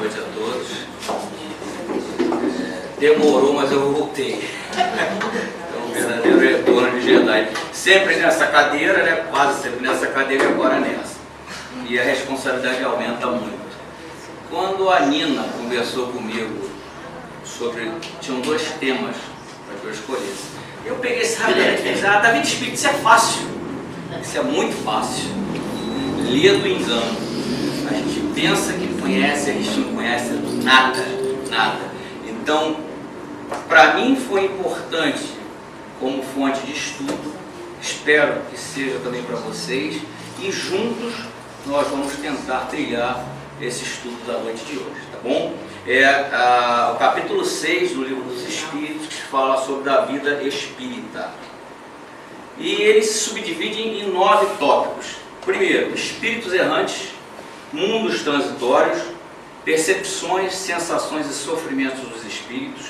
noite a todos. Demorou, mas eu voltei. É um verdadeiro retorno de Jedi. Sempre nessa cadeira, né? Quase sempre nessa cadeira e agora nessa. E a responsabilidade aumenta muito. Quando a Nina conversou comigo sobre... Tinham dois temas para que eu escolhesse. Eu peguei esse rapidamente e disse, Davi de Espírito, isso é fácil. Isso é muito fácil. Lia do engano. A gente pensa que conhece, a gente não conhece nada, nada. Então, para mim foi importante como fonte de estudo, espero que seja também para vocês, e juntos nós vamos tentar trilhar esse estudo da noite de hoje, tá bom? O capítulo 6 do Livro dos Espíritos, que fala sobre a vida espírita. E ele se subdivide em 9 tópicos. Primeiro, espíritos errantes, mundos transitórios, percepções, sensações e sofrimentos dos espíritos,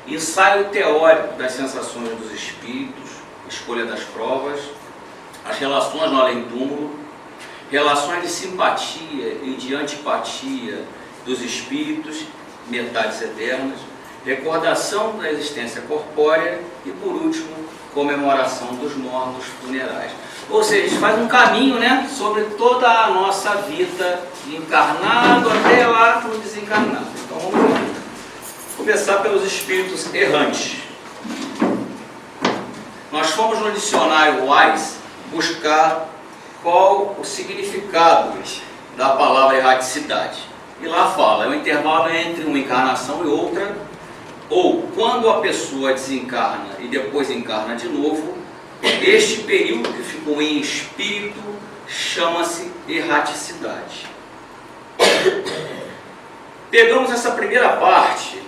ensaio teórico das sensações dos espíritos, escolha das provas, as relações no além-túmulo, relações de simpatia e de antipatia dos espíritos, metades eternas, recordação da existência corpórea e, por último, comemoração dos mortos funerais. Ou seja, a gente faz um caminho, né, sobre toda a nossa vida, de encarnado até lá no desencarnado. Então vamos lá. Começar pelos espíritos errantes. Nós fomos no dicionário Wise buscar qual o significado da palavra erraticidade. E lá fala, é um intervalo entre uma encarnação e outra, ou quando a pessoa desencarna e depois encarna de novo, este período que ficou em espírito chama-se erraticidade. Pegamos essa primeira parte,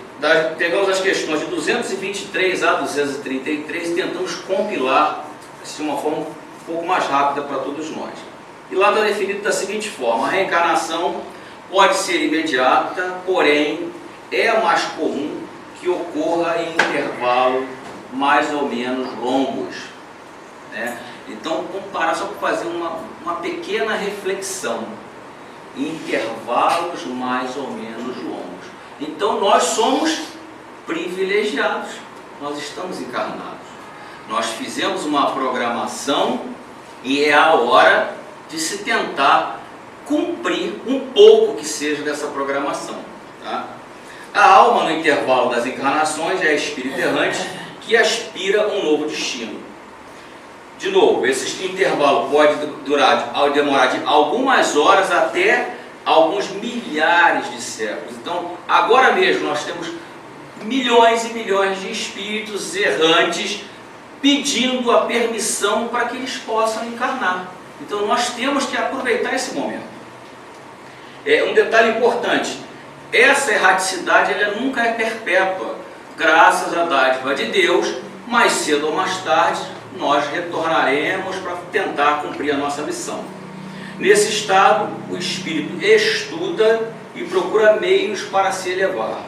pegamos as questões de 223 a 233 e tentamos compilar de uma forma um pouco mais rápida para todos nós. E lá está definido da seguinte forma: a reencarnação pode ser imediata, porém é mais comum que ocorra em intervalo mais ou menos longos. Então, comparar só para fazer uma pequena reflexão, intervalos mais ou menos longos. Então, nós somos privilegiados, nós estamos encarnados. Nós fizemos uma programação e é a hora de se tentar cumprir um pouco que seja dessa programação. Tá? A alma, no intervalo das encarnações, é espírito errante que aspira um novo destino. De novo, esse intervalo pode demorar de algumas horas até alguns milhares de séculos. Então, agora mesmo nós temos milhões e milhões de espíritos errantes pedindo a permissão para que eles possam encarnar. Então, nós temos que aproveitar esse momento. Um detalhe importante, essa erraticidade ela nunca é perpétua, graças à dádiva de Deus. Mais cedo ou mais tarde nós retornaremos para tentar cumprir a nossa missão. Nesse estado, o espírito estuda e procura meios para se elevar.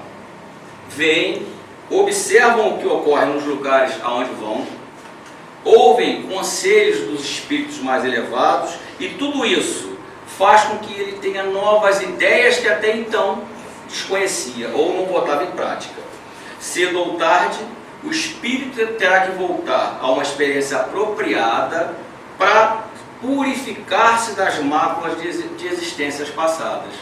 Vêm, observam o que ocorre nos lugares aonde vão, ouvem conselhos dos espíritos mais elevados, e tudo isso faz com que ele tenha novas ideias que até então desconhecia ou não botava em prática. Cedo ou tarde, o espírito terá que voltar a uma experiência apropriada para purificar-se das máculas de existências passadas.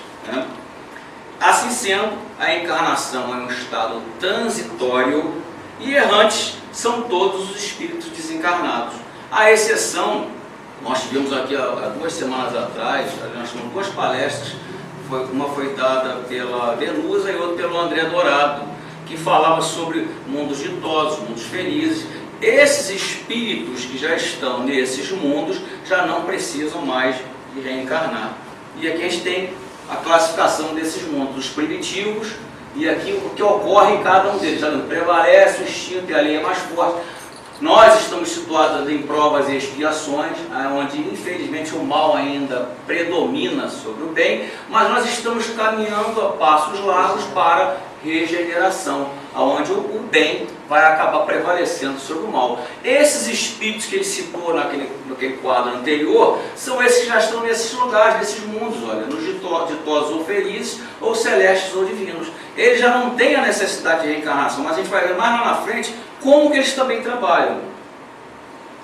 Assim sendo, a encarnação é um estado transitório e errantes são todos os espíritos desencarnados. A exceção, nós tivemos aqui há 2 semanas atrás, nós tivemos 2 palestras, uma foi dada pela Venusa e outra pelo André Dourado, que falava sobre mundos ditosos, mundos felizes. Esses espíritos que já estão nesses mundos já não precisam mais de reencarnar. E aqui a gente tem a classificação desses mundos, os primitivos, e aqui o que ocorre em cada um deles. Prevalece o instinto e a lei é mais forte. Nós estamos situados em provas e expiações, onde infelizmente o mal ainda predomina sobre o bem, mas nós estamos caminhando a passos largos para regeneração, onde o bem vai acabar prevalecendo sobre o mal. Esses espíritos que ele citou naquele quadro anterior, são esses que já estão nesses lugares, nesses mundos, olha, nos ditosos ou felizes, ou celestes ou divinos. Eles já não têm a necessidade de reencarnação, mas a gente vai ver mais lá na frente como que eles também trabalham.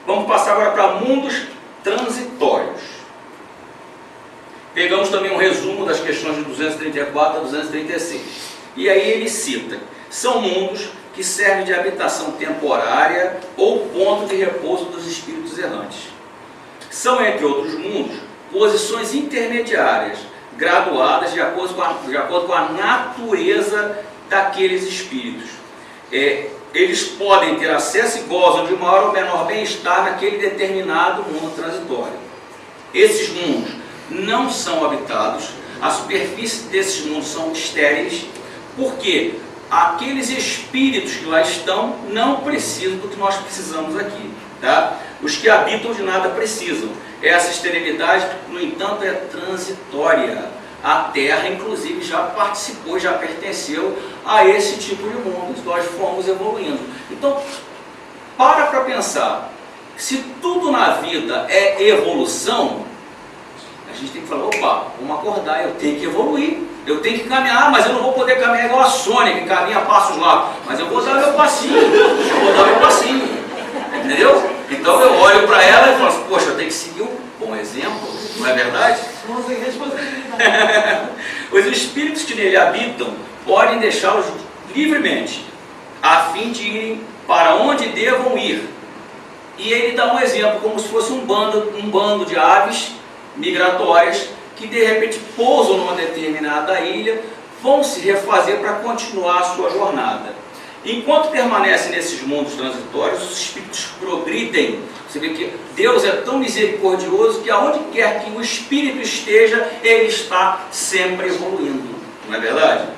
Vamos passar agora para mundos transitórios. Pegamos também um resumo das questões de 234 a 236. E aí ele cita: são mundos que servem de habitação temporária ou ponto de repouso dos espíritos errantes. São, entre outros mundos, posições intermediárias, graduadas de acordo com a natureza daqueles espíritos. Eles podem ter acesso e gozam de maior ou menor bem-estar naquele determinado mundo transitório. Esses mundos não são habitados, a superfície desses mundos são estéreis, porque aqueles espíritos que lá estão não precisam do que nós precisamos aqui. Tá? Os que habitam de nada precisam. Essa esterilidade, no entanto, é transitória. A Terra, inclusive, já participou, já pertenceu a esse tipo de mundo. Nós fomos evoluindo. Então, para pensar. Se tudo na vida é evolução, a gente tem que falar: opa, vamos acordar, eu tenho que evoluir. Eu tenho que caminhar, mas eu não vou poder caminhar igual a Sônia, que caminha a passos largos. Mas eu vou dar meu passinho. Entendeu? Então eu olho para ela e falo assim: poxa, eu tenho que seguir um bom exemplo, não é verdade? Os espíritos que nele habitam podem deixá-los livremente, a fim de irem para onde devam ir. E ele dá um exemplo, como se fosse um bando de aves migratórias que de repente pousam numa determinada ilha, vão se refazer para continuar a sua jornada. Enquanto permanecem nesses mundos transitórios, os espíritos progridem. Você vê que Deus é tão misericordioso que aonde quer que o espírito esteja, ele está sempre evoluindo. Não é verdade?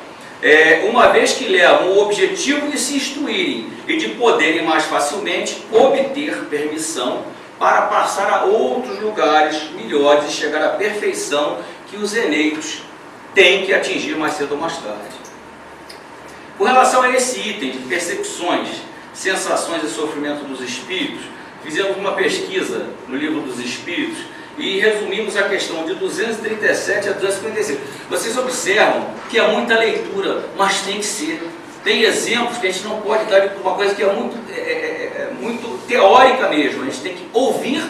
Uma vez que levam o objetivo de se instruírem e de poderem mais facilmente obter permissão para passar a outros lugares melhores e chegar à perfeição que os eleitos têm que atingir mais cedo ou mais tarde. Com relação a esse item de percepções, sensações e sofrimento dos espíritos, fizemos uma pesquisa no Livro dos Espíritos e resumimos a questão de 237 a 255. Vocês observam que é muita leitura, mas tem que ser. Tem exemplos que a gente não pode dar de uma coisa que é muito teórica mesmo. A gente tem que ouvir,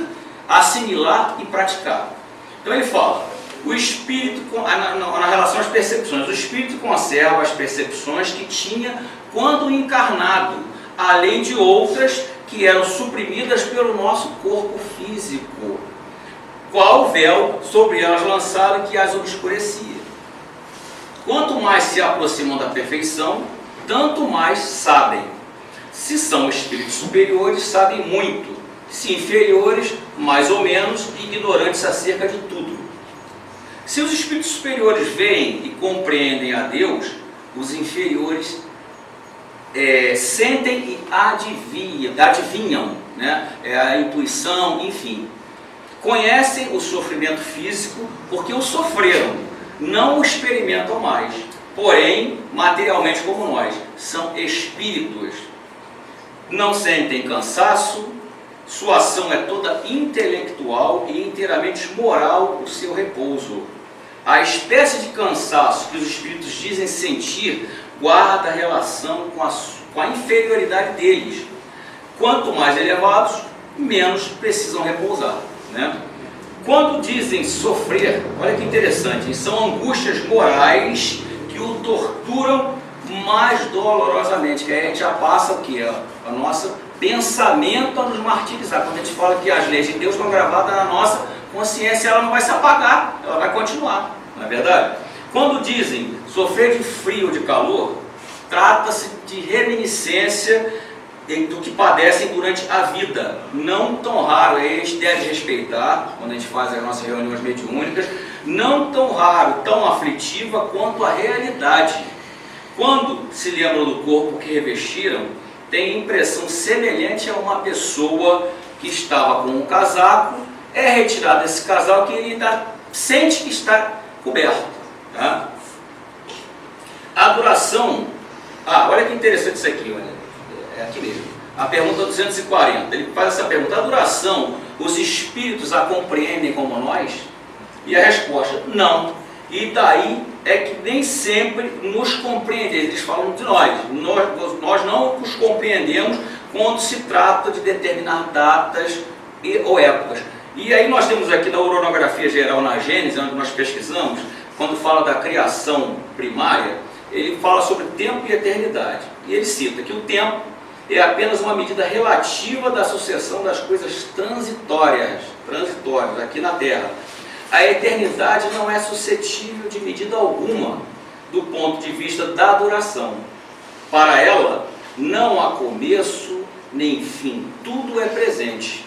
assimilar e praticar. Então ele fala: o espírito, na relação às percepções, o espírito conserva as percepções que tinha quando encarnado, além de outras que eram suprimidas pelo nosso corpo físico, qual véu sobre elas lançado que as obscurecia. Quanto mais se aproximam da perfeição, tanto mais sabem. Se são espíritos superiores, sabem muito. Se inferiores, mais ou menos, ignorantes acerca de tudo. Se os espíritos superiores veem e compreendem a Deus, os inferiores sentem e adivinham, né? A intuição, enfim. Conhecem o sofrimento físico porque o sofreram, não o experimentam mais. Porém, materialmente como nós, são espíritos. Não sentem cansaço, sua ação é toda intelectual e inteiramente moral o seu repouso. A espécie de cansaço que os espíritos dizem sentir guarda relação com a inferioridade deles. Quanto mais elevados, menos precisam repousar, né? Quando dizem sofrer, olha que interessante, são angústias morais que o torturam mais dolorosamente, que aí a gente já passa o que? A nossa pensamento a nos martirizar. Quando a gente fala que as leis de Deus estão gravadas na nossa consciência, ela não vai se apagar, ela vai continuar, não é verdade? Quando dizem sofrer de frio ou de calor, trata-se de reminiscência do que padecem durante a vida, não tão raro, a gente deve respeitar, quando a gente faz as nossas reuniões mediúnicas, não tão raro, tão aflitiva quanto a realidade. Quando se lembram do corpo que revestiram, tem impressão semelhante a uma pessoa que estava com um casaco, é retirado esse casaco e ele ainda sente que está coberto. Tá? A duração, olha que interessante isso aqui, olha. É aqui mesmo. A pergunta 240, ele faz essa pergunta: a duração, os espíritos a compreendem como nós? E a resposta: não. E daí é que nem sempre nos compreendem, eles falam de nós não os compreendemos quando se trata de determinar datas ou épocas. E aí nós temos aqui na Uranografia Geral na Gênese, onde nós pesquisamos, quando fala da criação primária, ele fala sobre tempo e eternidade. E ele cita que o tempo é apenas uma medida relativa da sucessão das coisas transitórias aqui na Terra. A eternidade não é suscetível de medida alguma do ponto de vista da duração. Para ela, não há começo nem fim, tudo é presente.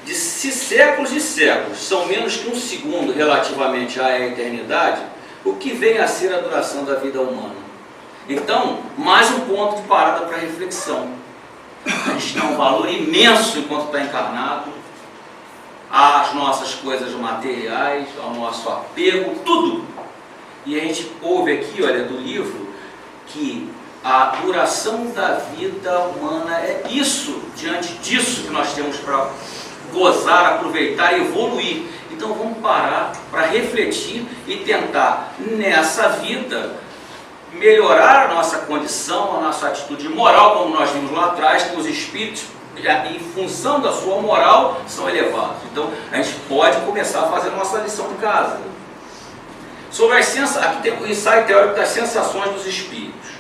Se séculos e séculos são menos que um segundo relativamente à eternidade, o que vem a ser a duração da vida humana? Então, mais um ponto de parada para reflexão. A gente tem um valor imenso enquanto está encarnado, às nossas coisas materiais, ao nosso apego, tudo. E a gente ouve aqui, olha, do livro, que a duração da vida humana é isso, diante disso que nós temos para gozar, aproveitar e evoluir. Então vamos parar para refletir e tentar, nessa vida, melhorar a nossa condição, a nossa atitude moral, como nós vimos lá atrás, que os espíritos, em função da sua moral, são elevados. Então a gente pode começar a fazer a nossa lição de casa. Sobre as sensações, aqui tem o ensaio teórico das sensações dos espíritos,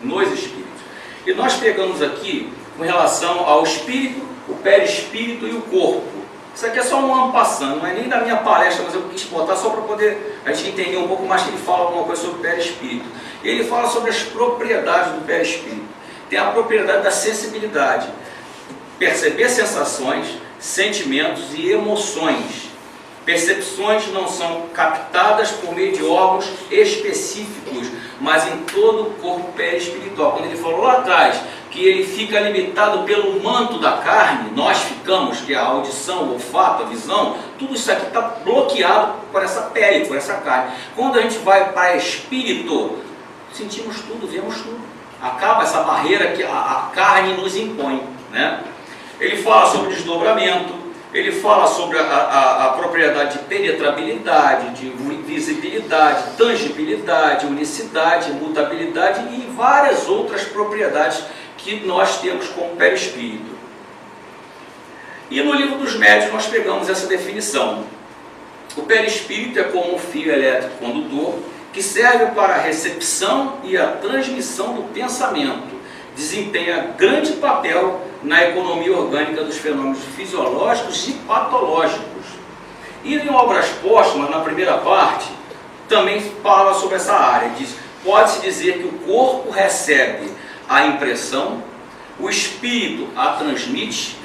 nos espíritos. E nós pegamos aqui, com relação ao espírito, o perispírito e o corpo. Isso aqui é só um ano passando, não é nem da minha palestra, mas eu quis botar só para poder a gente entender um pouco mais que ele fala alguma coisa sobre o perispírito. Ele fala sobre as propriedades do perispírito. Tem a propriedade da sensibilidade, perceber sensações, sentimentos e emoções. Percepções não são captadas por meio de órgãos específicos, mas em todo o corpo perispiritual. Quando ele falou lá atrás que ele fica limitado pelo manto da carne, nós ficamos, que é a audição, o olfato, a visão, tudo isso aqui está bloqueado por essa pele, por essa carne. Quando a gente vai para espírito, sentimos tudo, vemos tudo. Acaba essa barreira que a carne nos impõe, né? Ele fala sobre desdobramento, ele fala sobre a propriedade de penetrabilidade, de visibilidade, tangibilidade, unicidade, mutabilidade e várias outras propriedades que nós temos como perispírito. E no livro dos médiuns nós pegamos essa definição. O perispírito é como um fio elétrico condutor que serve para a recepção e a transmissão do pensamento. Desempenha grande papel na economia orgânica dos fenômenos fisiológicos e patológicos. E em obras póstumas, na primeira parte, também fala sobre essa área. Diz: pode-se dizer que o corpo recebe a impressão, o espírito a transmite,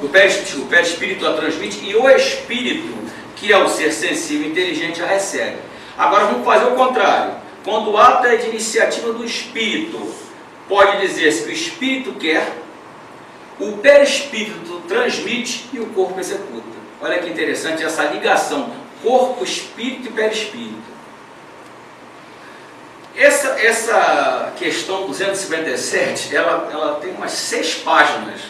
o perispírito a transmite e o espírito, que é o ser sensível e inteligente, a recebe. Agora vamos fazer o contrário. Quando o ato é de iniciativa do espírito, pode dizer-se que o espírito quer, o perispírito transmite e o corpo executa. Olha que interessante essa ligação, corpo, espírito e perispírito. Essa questão 257, ela tem umas 6 páginas.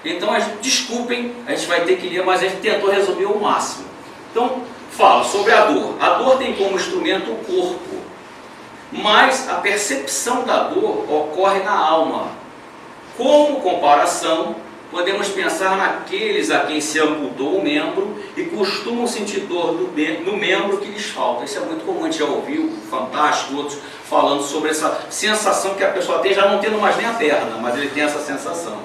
Então, desculpem, a gente vai ter que ler, mas a gente tentou resumir o máximo. Então, fala sobre a dor. A dor tem como instrumento o corpo, mas a percepção da dor ocorre na alma. Como comparação, podemos pensar naqueles a quem se amputou o membro e costumam sentir dor no membro que lhes falta. Isso é muito comum, a gente já ouviu, Fantástico, outros falando sobre essa sensação que a pessoa tem, já não tendo mais nem a perna, mas ele tem essa sensação.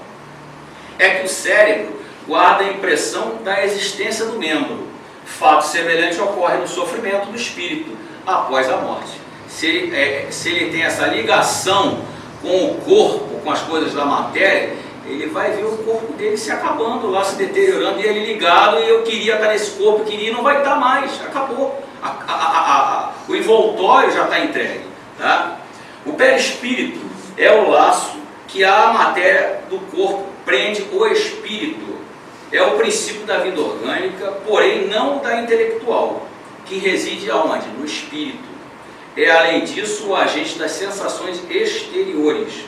É que o cérebro guarda a impressão da existência do membro. Fato semelhante ocorre no sofrimento do espírito após a morte. Se ele tem essa ligação com o corpo, com as coisas da matéria, ele vai ver o corpo dele se acabando lá, se deteriorando, e ele ligado, e eu queria estar nesse corpo, e não vai estar mais, acabou. O envoltório já está entregue. Tá? O perispírito é o laço que a matéria do corpo prende o espírito. É o princípio da vida orgânica, porém não da intelectual, que reside aonde? No espírito. É, além disso, o agente das sensações exteriores.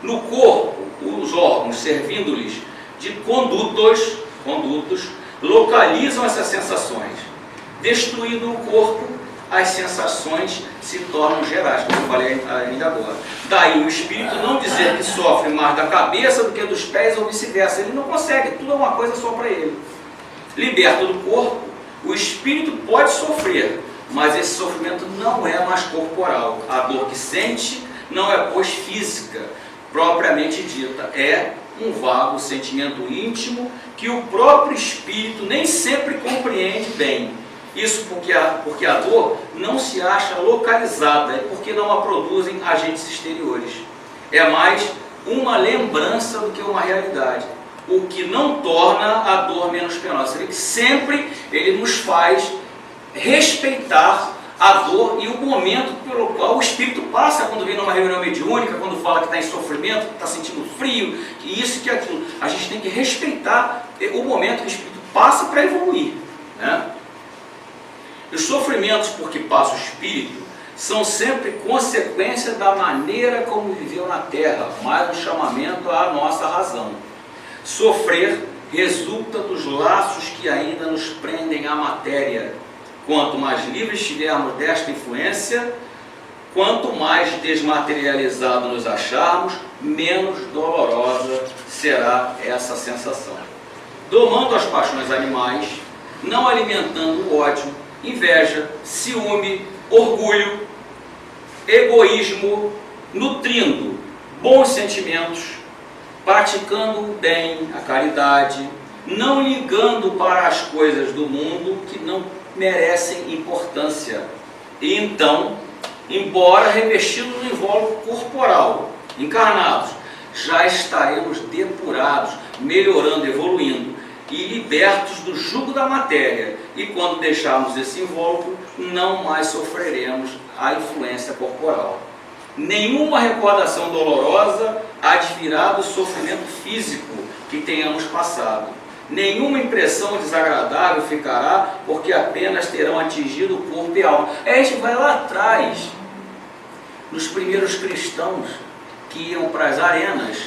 No corpo, os órgãos, servindo-lhes de condutos, localizam essas sensações. Destruído o corpo, as sensações se tornam gerais, como eu falei ainda agora. Daí o espírito não dizer que sofre mais da cabeça do que dos pés ou vice-versa. Ele não consegue, tudo é uma coisa só para ele. Liberto do corpo, o espírito pode sofrer, mas esse sofrimento não é mais corporal. A dor que sente não é, pois, física, propriamente dita. É um vago sentimento íntimo que o próprio espírito nem sempre compreende bem. Isso porque a dor não se acha localizada, é porque não a produzem agentes exteriores. É mais uma lembrança do que uma realidade, o que não torna a dor menos penosa. Seria que sempre ele nos faz respeitar a dor e o momento pelo qual o espírito passa quando vem numa reunião mediúnica, quando fala que está em sofrimento, que está sentindo frio, que isso, que aquilo. A gente tem que respeitar o momento que o espírito passa para evoluir, né? Os sofrimentos por que passa o espírito são sempre consequência da maneira como viveu na Terra, mais um chamamento à nossa razão. Sofrer resulta dos laços que ainda nos prendem à matéria. Quanto mais livres estivermos desta influência, quanto mais desmaterializado nos acharmos, menos dolorosa será essa sensação. Domando as paixões animais, não alimentando o ódio, inveja, ciúme, orgulho, egoísmo, nutrindo bons sentimentos, praticando o bem, a caridade, não ligando para as coisas do mundo que não merecem importância. E então, embora revestidos no invólucro corporal, encarnados, já estaremos depurados, melhorando, evoluindo e libertos do jugo da matéria. E quando deixarmos esse invólucro, não mais sofreremos a influência corporal. Nenhuma recordação dolorosa advirá do sofrimento físico que tenhamos passado. Nenhuma impressão desagradável ficará, porque apenas terão atingido o corpo e a alma. A gente vai lá atrás, nos primeiros cristãos que iam para as arenas,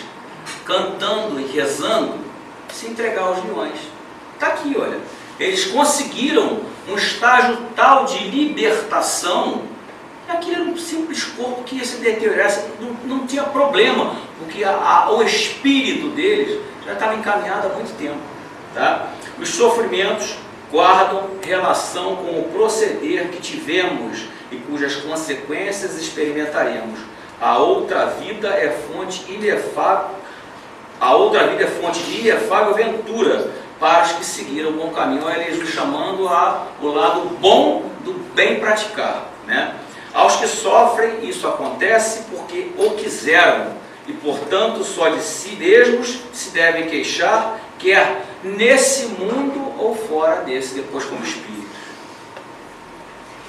cantando e rezando, se entregar aos leões. Está aqui, olha. Eles conseguiram um estágio tal de libertação, aquilo era um simples corpo que ia se deteriorar, não tinha problema, porque o espírito deles já estava encaminhado há muito tempo. Tá? Os sofrimentos guardam relação com o proceder que tivemos e cujas consequências experimentaremos. A outra vida é fonte inefável, de inefável ventura para os que seguiram o bom caminho. Olha, Jesus chamando o lado bom do bem praticar, né? Aos que sofrem, isso acontece porque o quiseram e, portanto, só de si mesmos se devem queixar, quer nesse mundo ou fora desse, depois como espírito.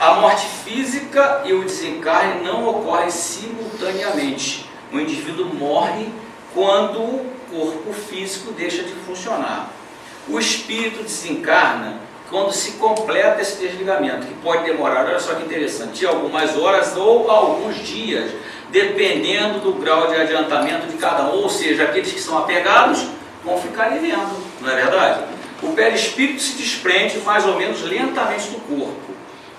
A morte física e o desencarne não ocorrem simultaneamente. O indivíduo morre quando o corpo físico deixa de funcionar. O espírito desencarna quando se completa esse desligamento, que pode demorar, olha só que interessante, de algumas horas ou alguns dias, dependendo do grau de adiantamento de cada um, ou seja, aqueles que são apegados vão ficar vivendo, não é verdade? O perispírito se desprende mais ou menos lentamente do corpo,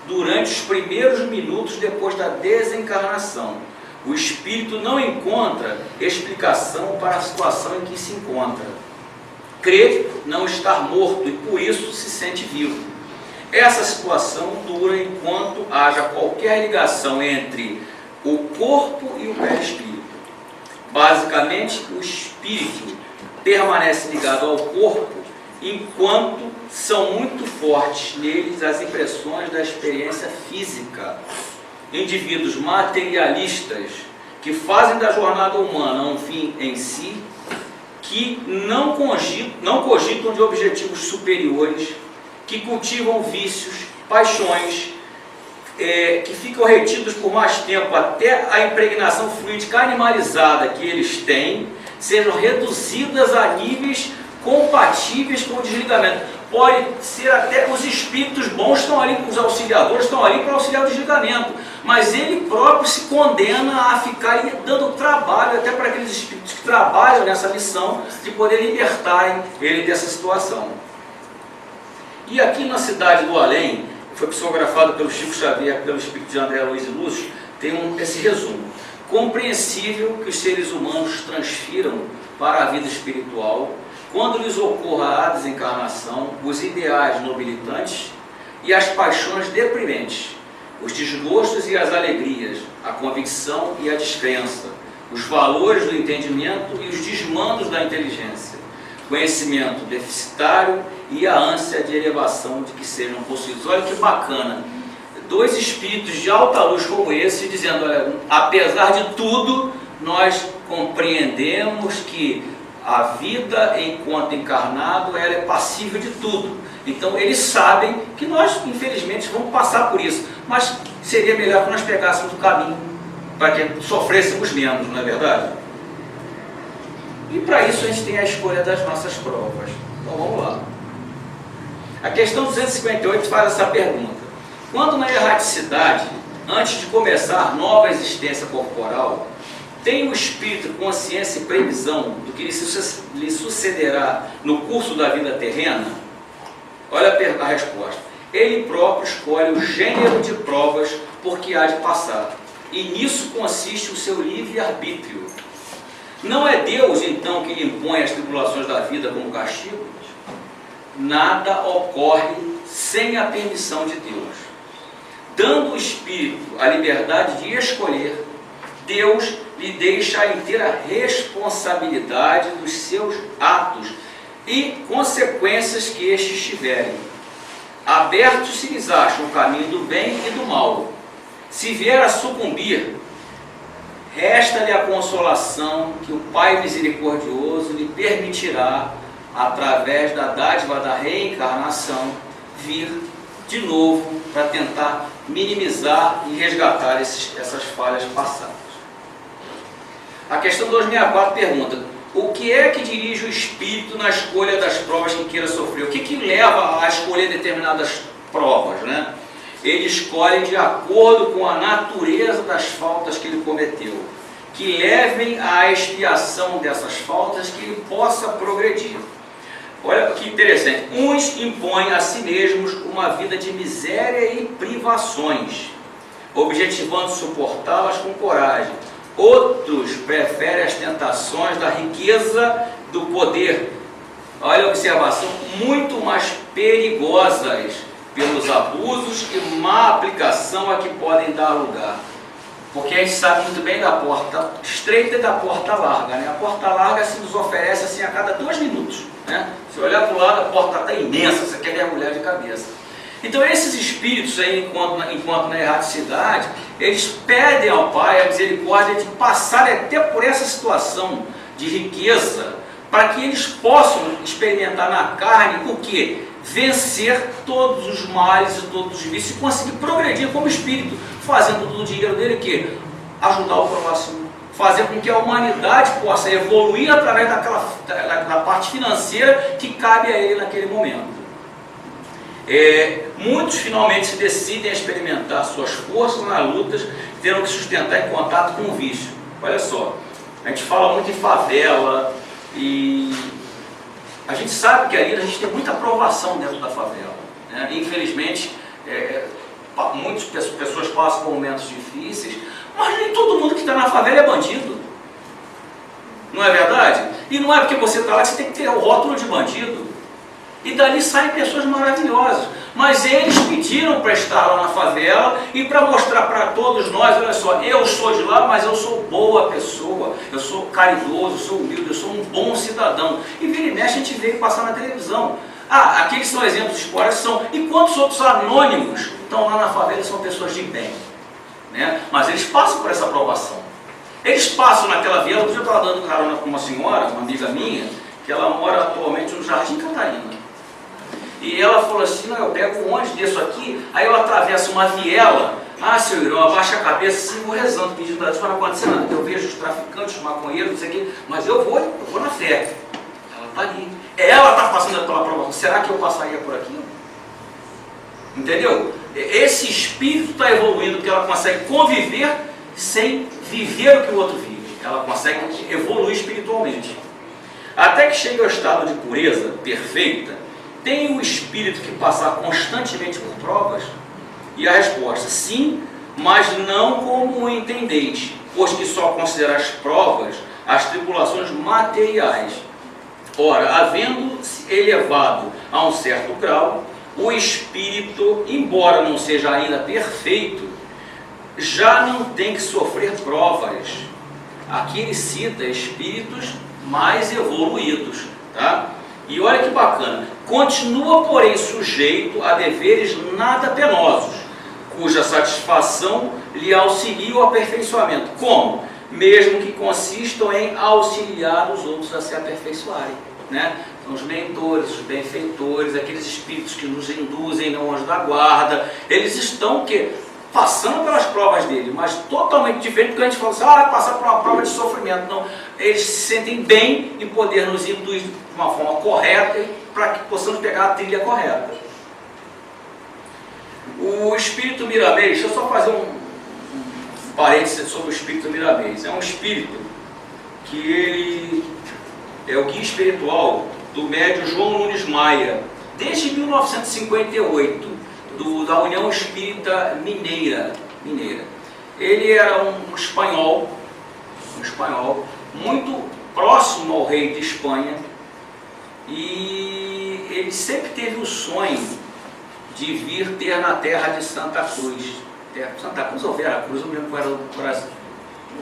durante os primeiros minutos depois da desencarnação. O espírito não encontra explicação para a situação em que se encontra. Crê não estar morto e por isso se sente vivo. Essa situação dura enquanto haja qualquer ligação entre o corpo e o perispírito. Basicamente, o espírito permanece ligado ao corpo enquanto são muito fortes neles as impressões da experiência física. Indivíduos materialistas que fazem da jornada humana um fim em si, que não cogitam de objetivos superiores, que cultivam vícios, paixões, que ficam retidos por mais tempo até a impregnação fluídica animalizada que eles têm, sejam reduzidas a níveis compatíveis com o desligamento. Pode ser até os espíritos bons estão ali, os auxiliadores estão ali para auxiliar o desligamento, mas ele próprio se condena a ficar dando trabalho até para aqueles espíritos que trabalham nessa missão de poder libertarem ele dessa situação. E aqui na cidade do além, foi psicografado pelo Chico Xavier, pelo espírito de André Luiz e Lúcio, tem esse resumo. Compreensível que os seres humanos transfiram para a vida espiritual, quando lhes ocorra a desencarnação, os ideais nobilitantes e as paixões deprimentes, os desgostos e as alegrias, a convicção e a descrença, os valores do entendimento e os desmandos da inteligência, conhecimento deficitário e a ânsia de elevação de que sejam possuídos. Olha que bacana, dois espíritos de alta luz como esse, dizendo, olha, apesar de tudo, nós compreendemos que a vida enquanto encarnado, ela é passível de tudo. Então eles sabem que nós, infelizmente, vamos passar por isso, mas seria melhor que nós pegássemos o caminho para que sofrêssemos menos, não é verdade? E para isso a gente tem a escolha das nossas provas. Então vamos lá. A questão 258 faz essa pergunta. Quando na erraticidade, antes de começar nova existência corporal, tem o espírito consciência e previsão do que lhe sucederá no curso da vida terrena? Olha a resposta. Ele próprio escolhe o gênero de provas por que há de passar, e nisso consiste o seu livre-arbítrio. Não é Deus, então, que lhe impõe as tribulações da vida como castigo? Nada ocorre sem a permissão de Deus. Dando ao espírito a liberdade de escolher, Deus lhe deixa a inteira responsabilidade dos seus atos e consequências que estes tiverem. Abertos se lhes acha o caminho do bem e do mal. Se vier a sucumbir, resta-lhe a consolação que o Pai misericordioso lhe permitirá, através da dádiva da reencarnação, vir de novo para tentar minimizar e resgatar essas falhas passadas. A questão 264 pergunta: o que é que dirige o espírito na escolha das provas que queira sofrer? O que leva a escolher determinadas provas, né? Ele escolhe de acordo com a natureza das faltas que ele cometeu, que levem à expiação dessas faltas, que ele possa progredir. Olha que interessante. Uns impõem a si mesmos uma vida de miséria e privações, objetivando suportá-las com coragem. Outros preferem as tentações da riqueza, do poder. Olha a observação, muito mais perigosas pelos abusos e má aplicação a que podem dar lugar. Porque a gente sabe muito bem da porta estreita e da porta larga, né? A porta larga se nos oferece assim a cada 2 minutos, né? Se olhar para o lado, a porta está imensa, você quer mergulhar de cabeça. Então esses espíritos aí, enquanto na erraticidade, eles pedem ao Pai a misericórdia de passar até por essa situação de riqueza, para que eles possam experimentar na carne o quê? Vencer todos os males e todos os vícios e conseguir progredir como espírito, fazendo do dinheiro dele que ajudar o próximo, fazer com que a humanidade possa evoluir através da parte financeira que cabe a ele naquele momento. Muitos finalmente se decidem a experimentar suas forças nas lutas, tendo que sustentar em contato com o vício. Olha só, a gente fala muito em favela e a gente sabe que ali a gente tem muita aprovação dentro da favela, né? Infelizmente, muitas pessoas passam por momentos difíceis, mas nem todo mundo que está na favela é bandido. Não é verdade? E não é porque você está lá que você tem que ter o rótulo de bandido. E dali saem pessoas maravilhosas. Mas eles pediram para estar lá na favela e para mostrar para todos nós, olha só, eu sou de lá, mas eu sou boa pessoa, eu sou caridoso, eu sou humilde, eu sou um bom cidadão. E vira e mexe a gente vê passar na televisão. Aqueles são exemplos esporádicos, e quantos outros anônimos estão lá na favela e são pessoas de bem, né? Mas eles passam por essa aprovação. Eles passam naquela vila. Eu estava dando carona com uma senhora, uma amiga minha, que ela mora atualmente no Jardim Catarina. E ela falou assim: não, eu pego um ônibus, desço aqui, aí eu atravesso uma viela. Seu irmão, abaixa a cabeça assim, vou rezando, pedindo a Deus para não acontecer nada. Eu vejo os traficantes, os maconheiros, não sei o quê, mas eu vou na fé. Ela está ali. Ela está passando pela prova. Será que eu passaria por aqui? Entendeu? Esse espírito está evoluindo, porque ela consegue conviver sem viver o que o outro vive. Ela consegue evoluir espiritualmente. Até que chegue ao estado de pureza perfeita, tem o espírito que passar constantemente por provas? E a resposta: sim, mas não como o entendeis, pois que só considerais provas as tribulações materiais. Ora, havendo-se elevado a um certo grau, o espírito, embora não seja ainda perfeito, já não tem que sofrer provas. Aqui ele cita espíritos mais evoluídos, tá? E olha que bacana: continua, porém, sujeito a deveres nada penosos, cuja satisfação lhe auxilia o aperfeiçoamento. Como? Mesmo que consistam em auxiliar os outros a se aperfeiçoarem, né? Então, os mentores, os benfeitores, aqueles espíritos que nos induzem no anjo da guarda, eles estão o quê? Passando pelas provas dele, mas totalmente diferente do que a gente fala assim: passar por uma prova de sofrimento. Não, eles se sentem bem em poder nos induzir de uma forma correta para que possamos pegar a trilha correta. O espírito Miramês, deixa eu só fazer um parênteses sobre o espírito Miramês. É um espírito que ele é o guia espiritual do médium João Nunes Maia, desde 1958, da União Espírita Mineira. Ele era um espanhol muito próximo ao rei de Espanha, e ele sempre teve o sonho de vir ter na terra de Santa Cruz. Santa Cruz ou Vera Cruz, eu não lembro qual era o Brasil.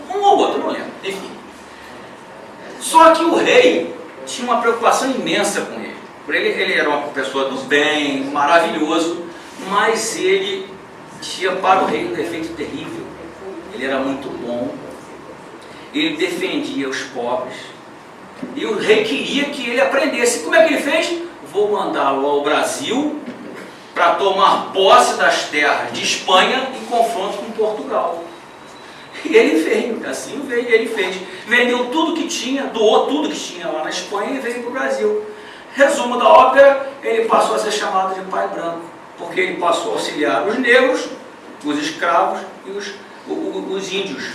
Um ou outro, não lembro. Enfim. Só que o rei tinha uma preocupação imensa com ele. Por ele era uma pessoa do bem, maravilhoso, mas ele tinha para o rei um defeito terrível. Ele era muito bom, ele defendia os pobres, e o rei queria que ele aprendesse. Como é que ele fez? Vou mandá-lo ao Brasil para tomar posse das terras de Espanha em confronto com Portugal. E ele veio, assim veio, ele fez. Vendeu tudo que tinha, doou tudo que tinha lá na Espanha e veio para o Brasil. Resumo da ópera: ele passou a ser chamado de Pai Branco, porque ele passou a auxiliar os negros, os escravos e os índios.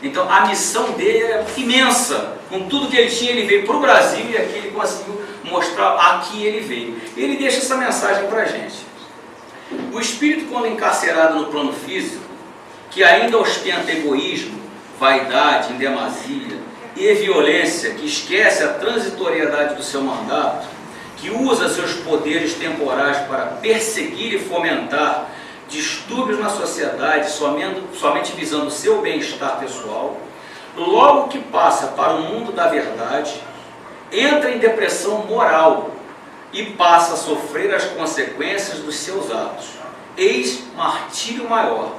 Então a missão dele é imensa. Com tudo que ele tinha, ele veio para o Brasil, e aqui ele conseguiu mostrar a que ele veio. Ele deixa essa mensagem para a gente. O espírito, quando encarcerado no plano físico, que ainda ostenta egoísmo, vaidade em demasia e violência, que esquece a transitoriedade do seu mandato, que usa seus poderes temporais para perseguir e fomentar distúrbios na sociedade somente visando o seu bem-estar pessoal, logo que passa para o mundo da verdade, entra em depressão moral e passa a sofrer as consequências dos seus atos. Eis martírio maior.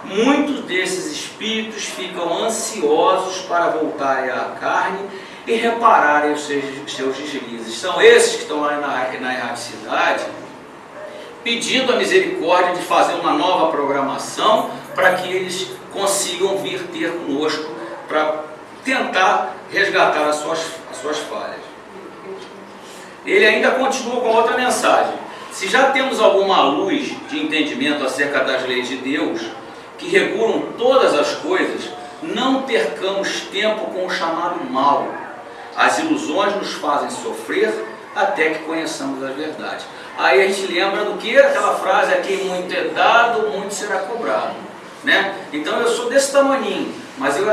Muitos desses espíritos ficam ansiosos para voltarem à carne e repararem os seus deslizes. São esses que estão lá na erraticidade, pedindo a misericórdia de fazer uma nova programação para que eles consigam vir ter conosco para tentar resgatar as suas falhas. Ele ainda continua com outra mensagem: se já temos alguma luz de entendimento acerca das leis de Deus, que regulam todas as coisas, não percamos tempo com o chamado mal. As ilusões nos fazem sofrer até que conheçamos a verdade. Aí a gente lembra do que? Aquela frase: a quem muito é dado, muito será cobrado, né? Então eu sou desse tamaninho, mas eu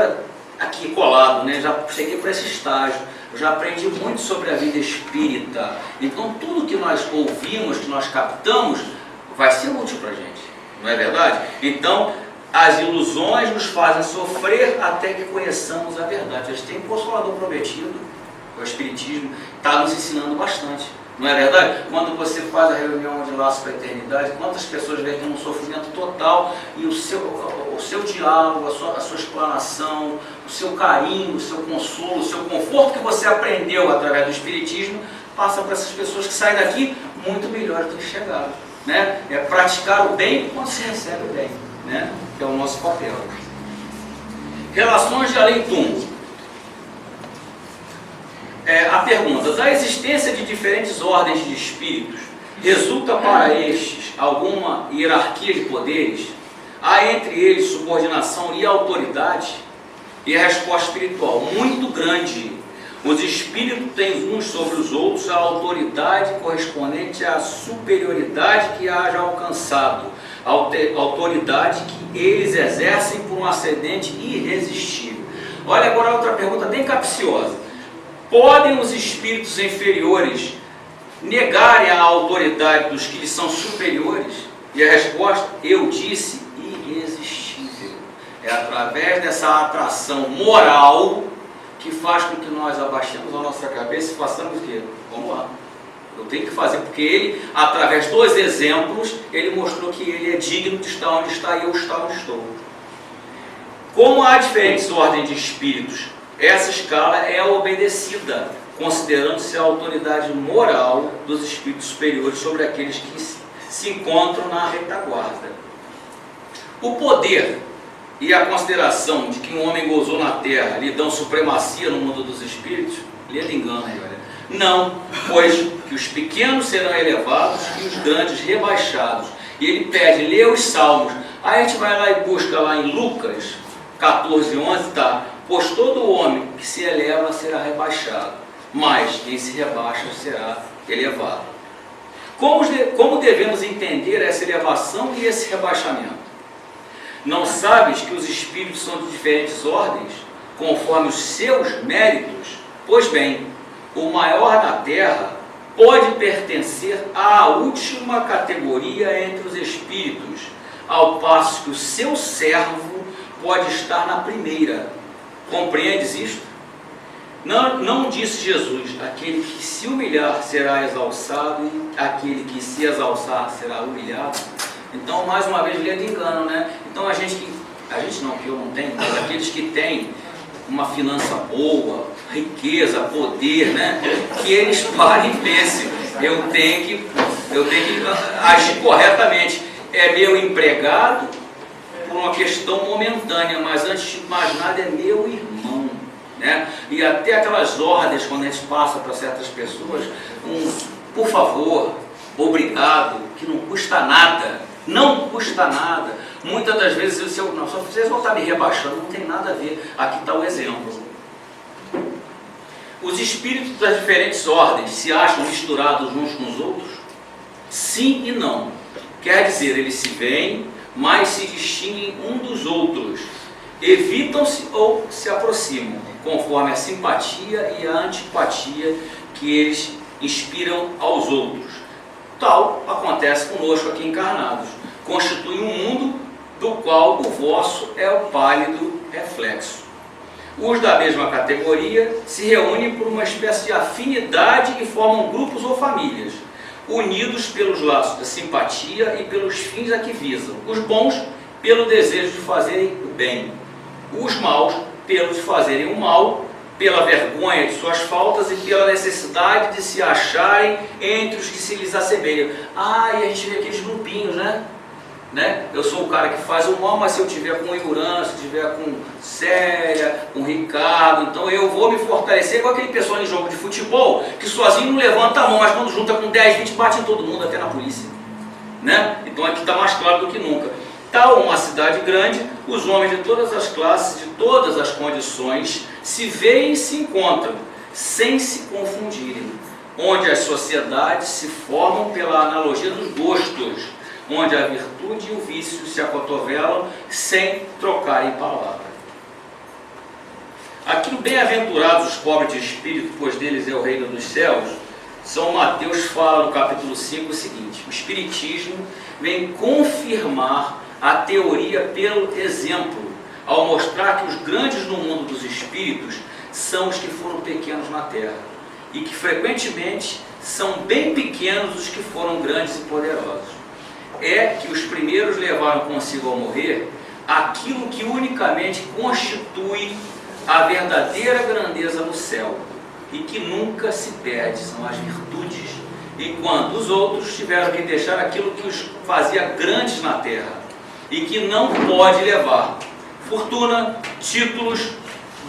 aqui colado, né? Já cheguei para esse estágio, eu já aprendi muito sobre a vida espírita. Então tudo que nós ouvimos, que nós captamos, vai ser útil para a gente, não é verdade? Então as ilusões nos fazem sofrer até que conheçamos a verdade. A gente tem um Consolador Prometido, o Espiritismo está nos ensinando bastante, não é verdade? Quando você faz a reunião de laço para a eternidade, quantas pessoas veem que tem um sofrimento total, e o seu diálogo, a sua explanação, o seu carinho, o seu consolo, o seu conforto que você aprendeu através do Espiritismo, passa para essas pessoas que saem daqui muito melhores do que chegaram, né? É praticar o bem quando se recebe o bem, né? Que é o nosso papel. Relações de além-túmulo. A pergunta: da existência de diferentes ordens de espíritos, resulta para estes alguma hierarquia de poderes? Há entre eles subordinação e autoridade? E a resposta espiritual: muito grande. Os espíritos têm uns sobre os outros a autoridade correspondente à superioridade que haja alcançado, autoridade que eles exercem por um ascendente irresistível. Olha agora outra pergunta bem capciosa. Podem os espíritos inferiores negarem a autoridade dos que lhes são superiores? E a resposta, eu disse, irresistível. É através dessa atração moral que faz com que nós abaixemos a nossa cabeça e façamos o quê? Vamos lá. Eu tenho que fazer, porque ele, através dos exemplos, ele mostrou que ele é digno de estar onde está e eu estar onde estou. Como há diferentes ordens de espíritos, essa escala é obedecida, considerando-se a autoridade moral dos espíritos superiores sobre aqueles que se encontram na retaguarda. O poder e a consideração de que um homem gozou na terra lhe dão supremacia no mundo dos espíritos, lhe engana aí, olha. Não, pois que os pequenos serão elevados e os grandes rebaixados. E ele pede, lê os salmos. Aí a gente vai lá e busca lá em Lucas 14:11, tá? Pois todo homem que se eleva será rebaixado, mas quem se rebaixa será elevado. Como devemos entender essa elevação e esse rebaixamento? Não sabes que os espíritos são de diferentes ordens, conforme os seus méritos? Pois bem, o maior da terra pode pertencer à última categoria entre os espíritos, ao passo que o seu servo pode estar na primeira. Compreendes isto? Não disse Jesus, aquele que se humilhar será exalçado e aquele que se exalçar será humilhado. Então, mais uma vez, ele é de engano, né? Então, a gente não, que eu não tenho, mas aqueles que têm uma finança boa, riqueza, poder, né? Que eles parem e pensem, eu tenho que agir corretamente. É meu empregado por uma questão momentânea, mas antes de mais nada é meu irmão, né? E até aquelas ordens, quando a gente passa para certas pessoas, por favor, obrigado, que não custa nada. Não custa nada. Muitas das vezes, vocês vão estar me rebaixando, não tem nada a ver. Aqui está o exemplo. Os espíritos das diferentes ordens se acham misturados uns com os outros? Sim e não. Quer dizer, eles se veem, mas se distinguem um dos outros. Evitam-se ou se aproximam, conforme a simpatia e a antipatia que eles inspiram aos outros. Tal acontece conosco aqui encarnados. Constitui um mundo do qual o vosso é o pálido reflexo. Os da mesma categoria se reúnem por uma espécie de afinidade e formam grupos ou famílias, unidos pelos laços da simpatia e pelos fins a que visam. Os bons, pelo desejo de fazerem o bem. Os maus, pelo de fazerem o mal, pela vergonha de suas faltas e pela necessidade de se acharem entre os que se lhes assemelham. E a gente vê aqueles grupinhos, né? Eu sou o cara que faz o mal, mas se eu tiver com o Iurã, se eu tiver com Célia, com o Ricardo, então eu vou me fortalecer, igual aquele pessoal em jogo de futebol, que sozinho não levanta a mão, mas quando junta com 10, 20, bate em todo mundo, até na polícia, né? Então aqui está mais claro do que nunca. Tal uma cidade grande, os homens de todas as classes, de todas as condições, se veem e se encontram, sem se confundirem, onde as sociedades se formam pela analogia dos gostos, onde a virtude e o vício se acotovelam sem trocarem palavra. Aqui no Bem-aventurados os pobres de espírito, pois deles é o reino dos céus, São Mateus fala no capítulo 5 o seguinte: o Espiritismo vem confirmar a teoria pelo exemplo, ao mostrar que os grandes no mundo dos espíritos são os que foram pequenos na terra, e que frequentemente são bem pequenos os que foram grandes e poderosos. É que os primeiros levaram consigo ao morrer aquilo que unicamente constitui a verdadeira grandeza no céu, e que nunca se perde, são as virtudes, enquanto os outros tiveram que deixar aquilo que os fazia grandes na terra, e que não pode levar: fortuna, títulos,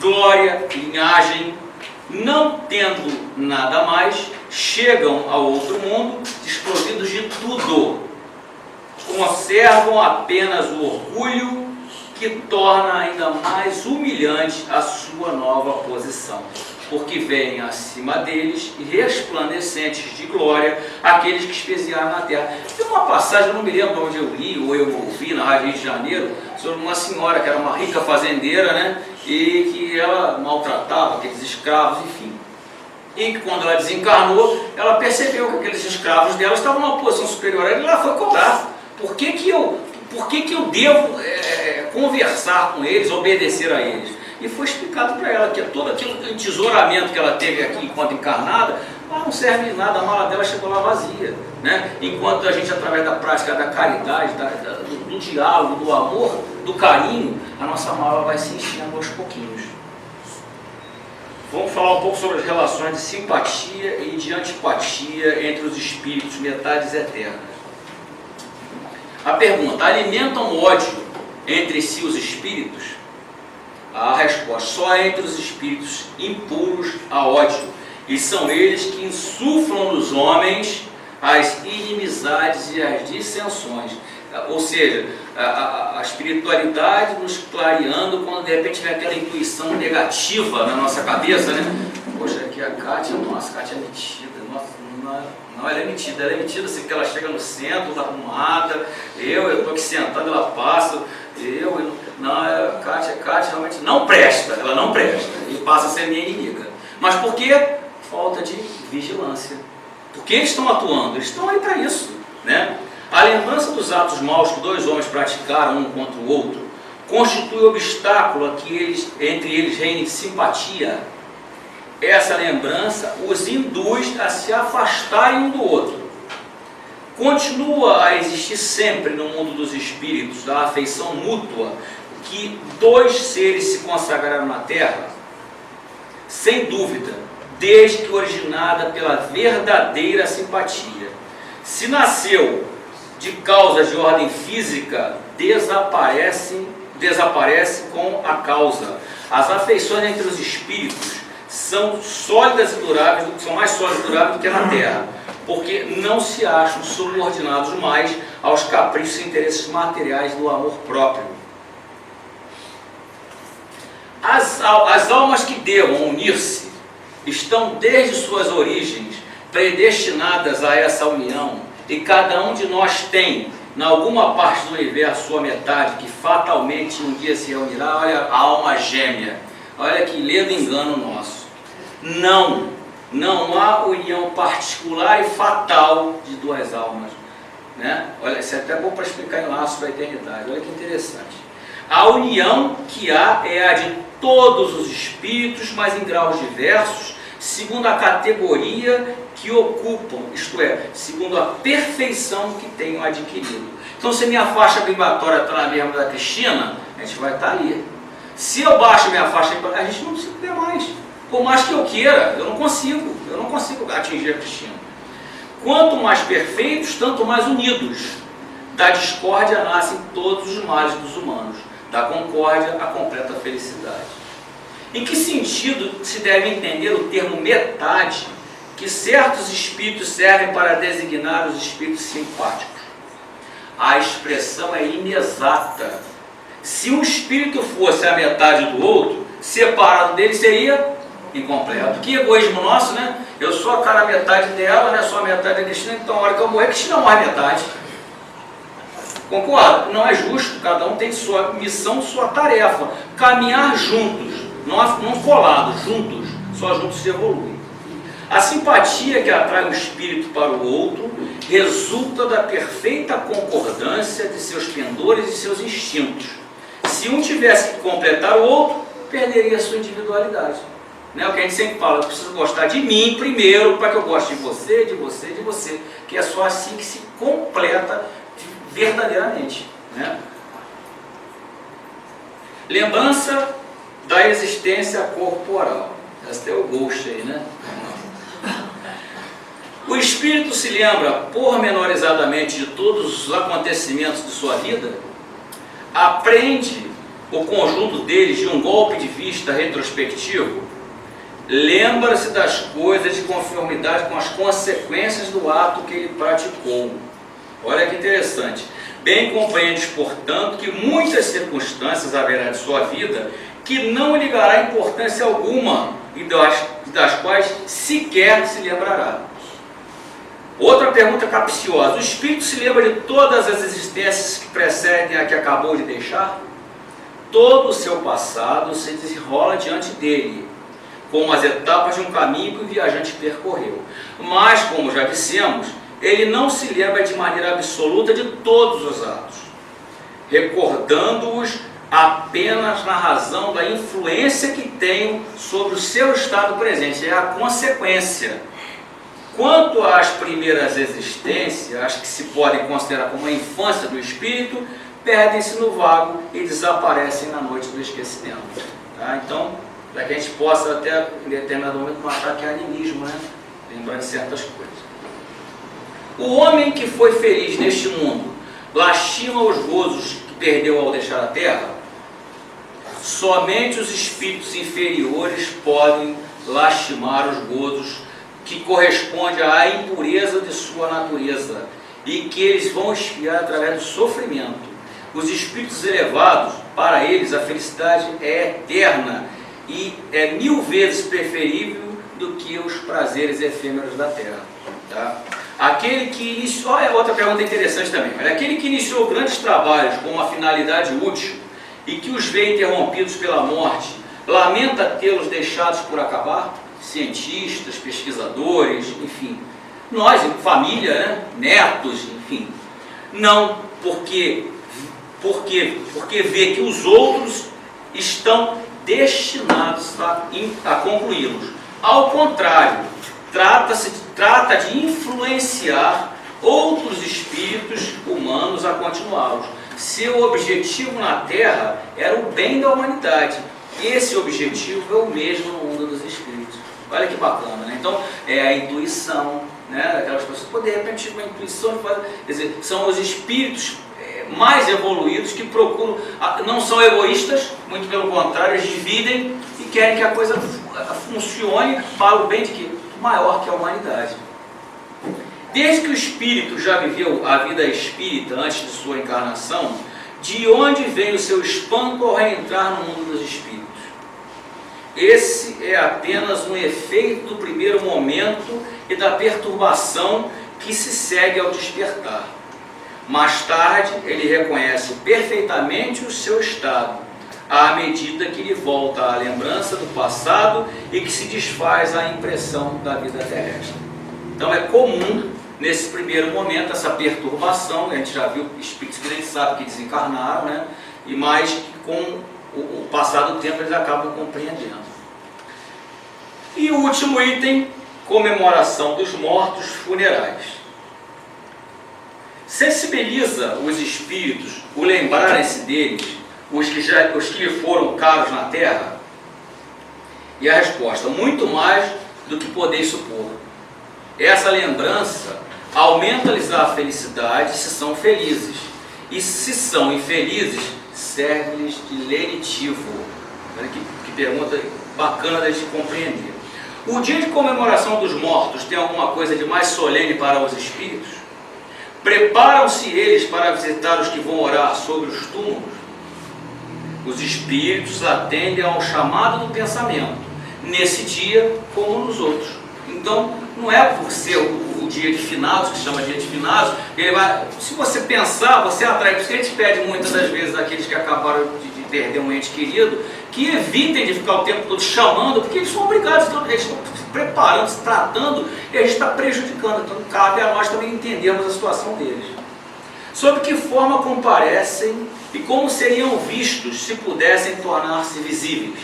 glória, linhagem. Não tendo nada mais, chegam ao outro mundo desprovidos de tudo. Conservam apenas o orgulho, que torna ainda mais humilhante a sua nova posição. porque vêm acima deles resplandecentes de glória aqueles que especiaram na terra. Tem uma passagem, eu não me lembro onde eu li ou eu ouvi na Rádio Rio de Janeiro, sobre uma senhora que era uma rica fazendeira, né, e que ela maltratava aqueles escravos, enfim. E que quando ela desencarnou, ela percebeu que aqueles escravos dela estavam numa posição superior a ela, e ela foi cobrar. Por que que eu devo conversar com eles, obedecer a eles? E foi explicado para ela que todo aquele entesouramento que ela teve aqui enquanto encarnada, não serve de nada, a mala dela chegou lá vazia, né? Enquanto a gente, através da prática da caridade, do diálogo, do amor, do carinho, a nossa mala vai se enchendo aos pouquinhos. Vamos falar um pouco sobre as relações de simpatia e de antipatia entre os espíritos metades eternas. A pergunta: alimentam ódio entre si os espíritos? A resposta: só entre os espíritos impuros há ódio, e são eles que insuflam nos homens as inimizades e as dissensões. Ou seja, a espiritualidade nos clareando quando de repente vem aquela intuição negativa na nossa cabeça, né? Poxa, aqui a Kátia, nossa, a Kátia é metida, nossa, não, ela é metida assim, que ela chega no centro, tá arrumada, eu tô aqui sentado, ela passa, a Kátia realmente não presta, ela não presta, e passa a ser minha inimiga. Mas por quê? Falta de vigilância. Porque eles estão atuando, eles estão aí para isso, né? A lembrança dos atos maus que dois homens praticaram um contra o outro constitui obstáculo a que entre eles reine simpatia. Essa lembrança os induz a se afastarem um do outro. Continua a existir sempre no mundo dos espíritos a afeição mútua que dois seres se consagraram na Terra, sem dúvida, desde que originada pela verdadeira simpatia. Se nasceu de causas de ordem física, desaparece com a causa. As afeições entre os espíritos são sólidas e duráveis, são mais sólidas e duráveis do que na Terra, porque não se acham subordinados mais aos caprichos e interesses materiais do amor próprio. As almas que devam unir-se estão desde suas origens predestinadas a essa união, e cada um de nós tem, em alguma parte do universo, sua metade, que fatalmente um dia se reunirá. Olha a alma gêmea, olha que lindo engano nosso. Não há união particular e fatal de duas almas, né? Olha, isso é até bom para explicar em Laços da Eternidade, olha que interessante. A união que há é a de todos os espíritos, mas em graus diversos, segundo a categoria que ocupam, isto é, segundo a perfeição que tenham adquirido. Então, se minha faixa vibratória está na mesma da Cristina, a gente vai estar ali. Se eu baixo minha faixa vibratória, a gente não precisa ver mais. Por mais que eu queira, eu não consigo atingir a Cristina. Quanto mais perfeitos, tanto mais unidos. Da discórdia nascem todos os males dos humanos, da concórdia a completa felicidade. Em que sentido se deve entender o termo metade, que certos espíritos servem para designar os espíritos simpáticos? A expressão é inexata. Se um espírito fosse a metade do outro, separado dele seria incompleto. Que egoísmo nosso, né? Eu sou a cara metade dela, né? Sou a metade da Cristina, então a hora que eu morrer, Cristina morre metade. Concorda? Não é justo, cada um tem sua missão, sua tarefa. Caminhar juntos, não colados, juntos, só juntos se evolui. A simpatia que atrai um espírito para o outro resulta da perfeita concordância de seus pendores e seus instintos. Se um tivesse que completar o outro, perderia a sua individualidade. Né? O que a gente sempre fala: eu preciso gostar de mim primeiro, para que eu goste de você, de você, de você. Que é só assim que se completa verdadeiramente. Né? Lembrança da existência corporal. Esse é o ghost aí, né? O espírito se lembra pormenorizadamente de todos os acontecimentos de sua vida, aprende o conjunto deles de um golpe de vista retrospectivo, lembra-se das coisas de conformidade com as consequências do ato que ele praticou. Olha que interessante. Bem compreendes, portanto, que muitas circunstâncias haverá de sua vida que não lhe dará importância alguma e das quais sequer se lembrará. Outra pergunta capciosa: o espírito se lembra de todas as existências que precedem a que acabou de deixar? Todo o seu passado se desenrola diante dele, como as etapas de um caminho que o viajante percorreu. Mas, como já dissemos, ele não se lembra de maneira absoluta de todos os atos, recordando-os apenas na razão da influência que tem sobre o seu estado presente. É a consequência. Quanto às primeiras existências, as que se podem considerar como a infância do espírito, perdem-se no vago e desaparecem na noite do esquecimento. Tá? Então, para que a gente possa até em determinado momento não achar que é animismo, né? Lembrando de certas coisas. O homem que foi feliz neste mundo lastima os gozos que perdeu ao deixar a terra? Somente os espíritos inferiores podem lastimar os gozos que correspondem à impureza de sua natureza e que eles vão expiar através do sofrimento. Os espíritos elevados, para eles, a felicidade é eterna e é 1000 vezes preferível do que os prazeres efêmeros da terra. Tá? Aquele que iniciou, outra pergunta interessante também, aquele que iniciou grandes trabalhos com uma finalidade útil e que os vê interrompidos pela morte, lamenta tê-los deixados por acabar? Cientistas, pesquisadores, enfim, nós, família, né? Netos, enfim. Não, porque vê que os outros estão destinados a concluí-los. Ao contrário, trata de influenciar outros espíritos humanos a continuá-los. Seu objetivo na Terra era o bem da humanidade. Esse objetivo é o mesmo no mundo dos espíritos. Olha que bacana, né? Então, é a intuição, né? Aquelas pessoas, de repente, uma intuição, quer dizer, são os espíritos mais evoluídos que procuram, não são egoístas, muito pelo contrário, eles dividem e querem que a coisa funcione para o bem de que? Maior que a humanidade. Desde que o espírito já viveu a vida espírita antes de sua encarnação, de onde vem o seu espanto ao reentrar no mundo dos espíritos? Esse é apenas um efeito do primeiro momento e da perturbação que se segue ao despertar. Mais tarde, ele reconhece perfeitamente o seu estado, à medida que lhe volta a lembrança do passado e que se desfaz a impressão da vida terrestre. Então é comum, nesse primeiro momento, essa perturbação. A gente já viu espíritos que a gente sabe que desencarnaram, né? E mais com o passar do tempo eles acabam compreendendo. E o último item, comemoração dos mortos funerais. Sensibiliza os espíritos o lembrarem-se deles, os que lhe foram caros na terra? E a resposta: muito mais do que podeis supor. Essa lembrança aumenta-lhes a felicidade se são felizes, e se são infelizes, serve-lhes de lenitivo. Olha que pergunta bacana da gente compreender. O dia de comemoração dos mortos tem alguma coisa de mais solene para os espíritos? Preparam-se eles para visitar os que vão orar sobre os túmulos? Os espíritos atendem ao chamado do pensamento, nesse dia como nos outros. Então, não é por ser o dia de finados, que se chama dia de finados, ele vai, se você pensar, você atrai. Por isso que a gente pede muitas das vezes àqueles que acabaram de perder um ente querido, que evitem de ficar o tempo todo chamando, porque eles são obrigados, eles estão se preparando, se tratando, e a gente está prejudicando. Então, cabe a nós também entendermos a situação deles. Sob que forma comparecem e como seriam vistos se pudessem tornar-se visíveis?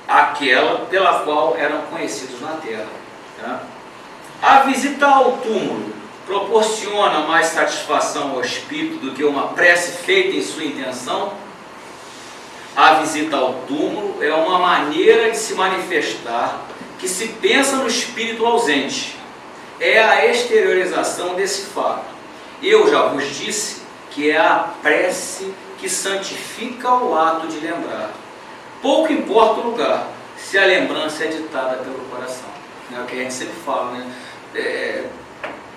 Aquela pela qual eram conhecidos na terra. Tá? A visita ao túmulo proporciona mais satisfação ao espírito do que uma prece feita em sua intenção? A visita ao túmulo é uma maneira de se manifestar que se pensa no espírito ausente. É a exteriorização desse fato. Eu já vos disse que é a prece que santifica o ato de lembrar. Pouco importa o lugar, se a lembrança é ditada pelo coração. É o que a gente sempre fala, né?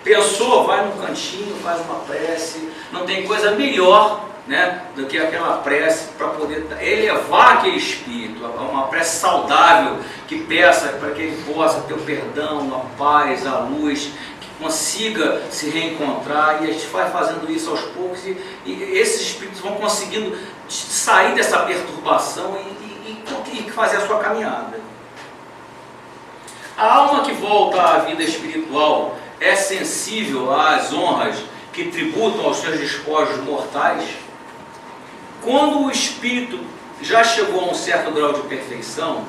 Pensou, vai num cantinho, faz uma prece. Não tem coisa melhor né, do que aquela prece para poder elevar aquele espírito, uma prece saudável que peça para que ele possa ter o perdão, a paz, a luz, que consiga se reencontrar, e a gente vai fazendo isso aos poucos e esses espíritos vão conseguindo sair dessa perturbação e fazer a sua caminhada. A alma que volta à vida espiritual é sensível às honras que tributam aos seus despojos mortais? Quando o espírito já chegou a um certo grau de perfeição,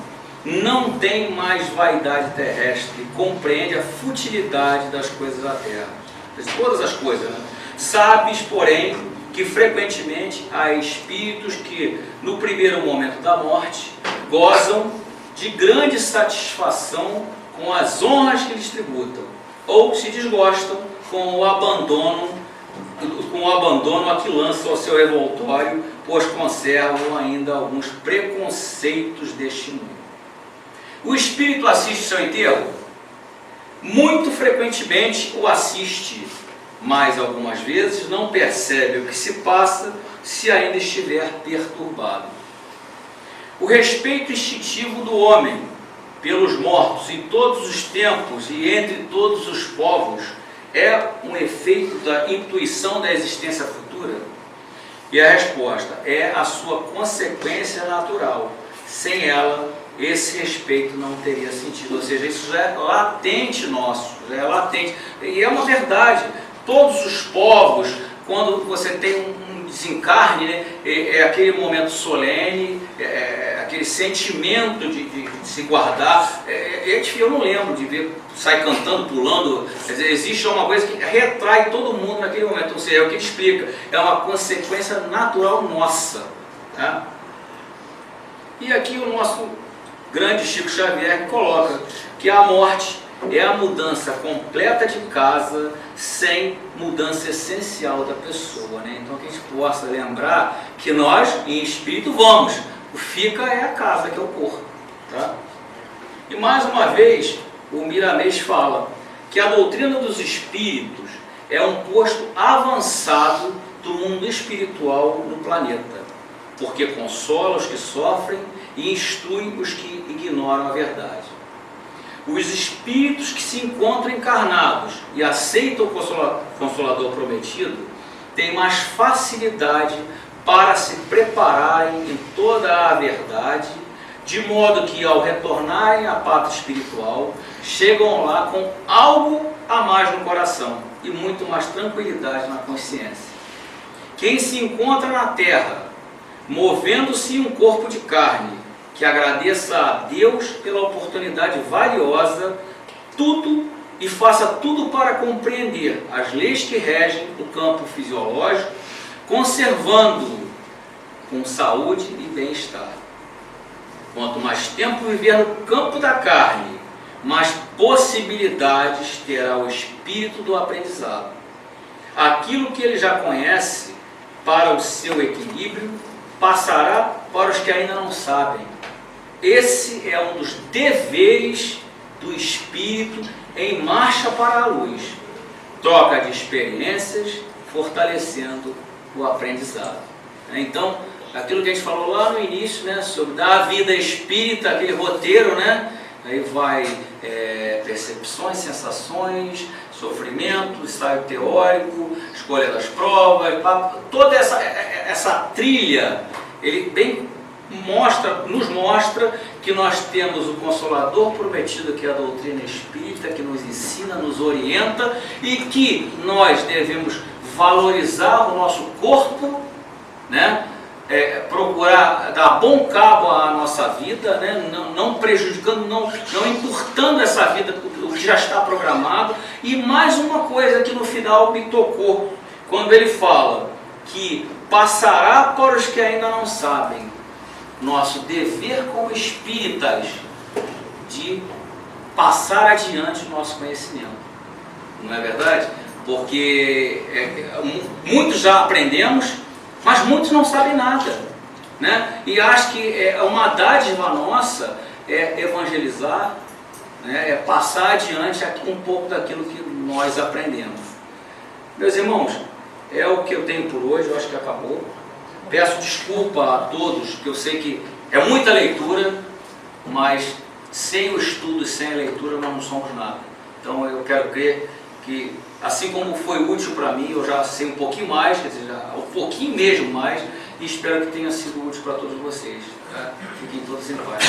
não tem mais vaidade terrestre, compreende a futilidade das coisas da terra, de todas as coisas, né? Sabes, porém, que frequentemente há espíritos que, no primeiro momento da morte, gozam de grande satisfação com as honras que lhes tributam, ou se desgostam com o abandono a que lançam ao seu revoltório, pois conservam ainda alguns preconceitos deste mundo. O espírito assiste seu enterro? Muito frequentemente o assiste, mas algumas vezes não percebe o que se passa se ainda estiver perturbado. O respeito instintivo do homem pelos mortos em todos os tempos e entre todos os povos é um efeito da intuição da existência futura? E a resposta é a sua consequência natural. Sem ela, esse respeito não teria sentido. Ou seja, isso já é latente nosso, já é latente. E é uma verdade. Todos os povos, quando você tem um desencarne, né, é aquele momento solene, aquele sentimento de se guardar. Eu não lembro de ver sai cantando, pulando. Quer dizer, existe uma coisa que retrai todo mundo naquele momento. Ou seja, é o que ele explica, é uma consequência natural nossa. Tá? E aqui o nosso grande Chico Xavier coloca que a morte é a mudança completa de casa sem mudança essencial da pessoa, né? Então que a gente possa lembrar que nós, em espírito, vamos. O fica é a casa, que é o corpo. Tá? E mais uma vez, o Miramês fala que a doutrina dos espíritos é um posto avançado do mundo espiritual no planeta, porque consola os que sofrem e instrui os que ignoram a verdade. Os espíritos que se encontram encarnados e aceitam o Consolador prometido têm mais facilidade para se prepararem em toda a verdade, de modo que, ao retornarem à pátria espiritual, chegam lá com algo a mais no coração e muito mais tranquilidade na consciência. Quem se encontra na terra, movendo-se em um corpo de carne, que agradeça a Deus pela oportunidade valiosa, tudo e faça tudo para compreender as leis que regem o campo fisiológico, conservando-o com saúde e bem-estar. Quanto mais tempo viver no campo da carne, mais possibilidades terá o espírito do aprendizado. Aquilo que ele já conhece para o seu equilíbrio passará para os que ainda não sabem. Esse é um dos deveres do espírito em marcha para a luz. Troca de experiências, fortalecendo o aprendizado. Então, aquilo que a gente falou lá no início, né, sobre a vida espírita, aquele roteiro, né, aí vai percepções, sensações, sofrimento, ensaio teórico, escolha das provas, toda essa trilha, ele bem nos mostra que nós temos o Consolador prometido, que é a doutrina espírita, que nos ensina, nos orienta, e que nós devemos valorizar o nosso corpo, né? Procurar dar bom cabo à nossa vida, né? não prejudicando, não encurtando essa vida, o que já está programado. E mais uma coisa que no final me tocou, quando ele fala que passará para os que ainda não sabem. Nosso dever como espíritas de passar adiante o nosso conhecimento, não é verdade? Porque muitos já aprendemos, mas muitos não sabem nada, né? E acho que uma dádiva nossa é evangelizar, né? É passar adiante um pouco daquilo que nós aprendemos. Meus irmãos, é o que eu tenho por hoje, eu acho que acabou. Peço desculpa a todos, porque eu sei que é muita leitura, mas sem o estudo e sem a leitura nós não somos nada. Então eu quero crer que, assim como foi útil para mim, eu já sei um pouquinho mais, quer dizer, um pouquinho mesmo mais, e espero que tenha sido útil para todos vocês. Fiquem todos em paz.